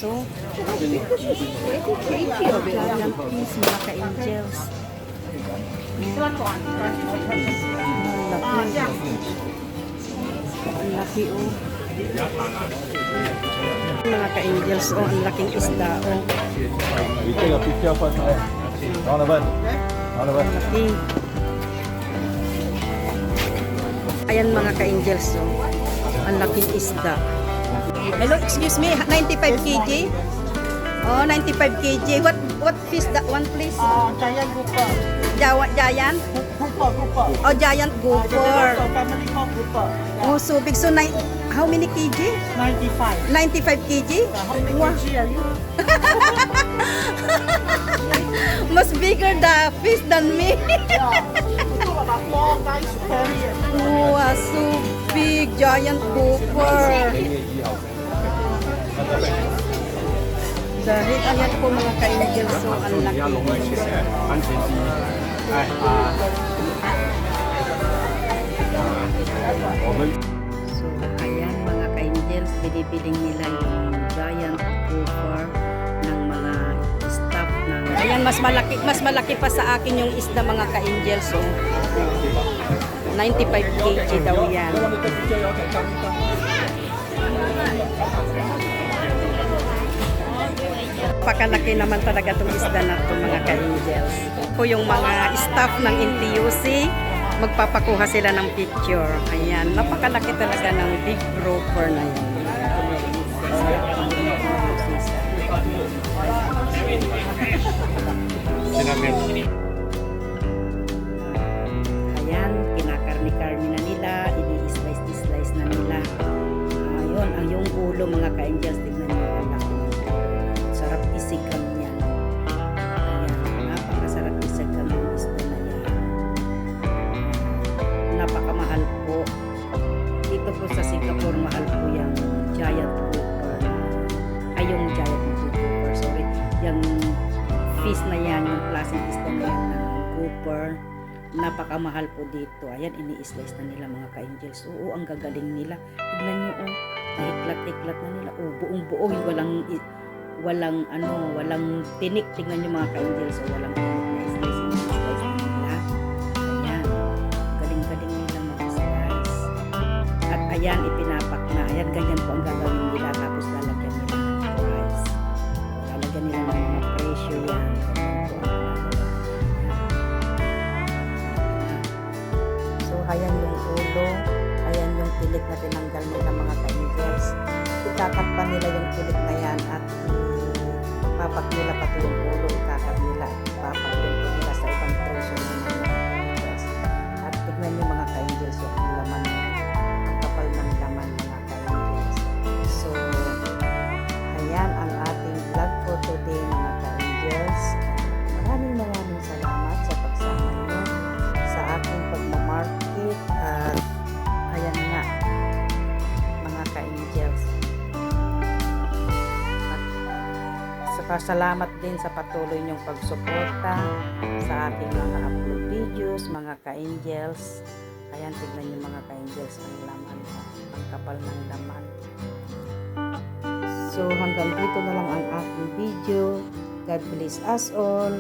oh. Giant piece, mga ka-angels. Ang laki, oh. Mga ka-angels, oh. Ang laking isda, oh. We take a picture first. Donovan. Donovan. Laki. Ayan mga ka-angels, oh. Ang laking isda. Hello, excuse me, 95 kg? Oh, 95 kg. What fish that one, please? Giant grouper. Giant? Grouper. Oh, giant grouper. Family called grouper. Oh, so big. So, how many kg? 95. 95 kg? How many Wow. kg are you? Mas bigger the fish than me. Yeah. You took about 4 guys to carry it. Wow, so big. Giant grouper. Dahil ayan po mga ka-angel, so ang laki. So ayan mga ka-angels, binibiling nila yung giant grouper ng mga staff ng... Ayan, mas malaki pa sa akin yung isda mga ka-angels. So 95 kg daw yan. Pakalaki naman talaga itong isda na ito mga ka-angels. Po yung mga staff ng NTUC, magpapakuha sila ng picture. Ayan, napakalaki talaga ng big grouper na yun. Ayan, kinakarni-karni na nila, ini-slice na nila. Ayun, ang yung ulo mga ka-angels, tignan nyo ang laki. Sarap isigang yan. Ayan, napakasarap isigang yung isda na yan. Napakamahal po. Dito po sa Singapore, mahal po yung giant grouper. Ay, yung giant grouper, sorry. Yung fish na yan, yung klaseng isda na yan ng grouper. Napakamahal po dito. Ayan, ini-slice na nila mga ka-angels. Oo, ang gagaling nila. Tignan nyo, oh. Iklat-iklat na nila. Oh, buong-buo. Walang tinik. Tingnan nyo mga ka-angels. So, walang tinik na slice na nila. Ayan. Galing-galing nila mag-slice. At ayan, ipinapak na. Ayan, ganyan po ang gagawin nila. Tapos lalagyan nila ng rice. Lalagyan nila ng mga presyo yan. Ganyan po ang ginagawa. So, ayan yung ulo. Ayan yung tilik na tinanggal nila mga ka-angels. Ikakat pa nila yung tilik na yan at ipapak nila pati yung ulo, ikakat nila at ipapak din po nila sa ibang preso ng mga ka-angels. At tignan nyo mga ka-angels yung laman, ang kapal ng laman mga ka-angels. So, ayan ang ating vlog for today mga ka-angels. Maraming salamat sa pagsama nyo sa aking pagmamarket at ayan nga mga ka-angels. Salamat din sa patuloy niyong pagsuporta sa aking mga upload videos, mga ka-angels. Ayan, tignan niyo mga ka-angels ang laman, ang kapal ng laman. So, hanggang dito na lang ang aking video. God bless us all.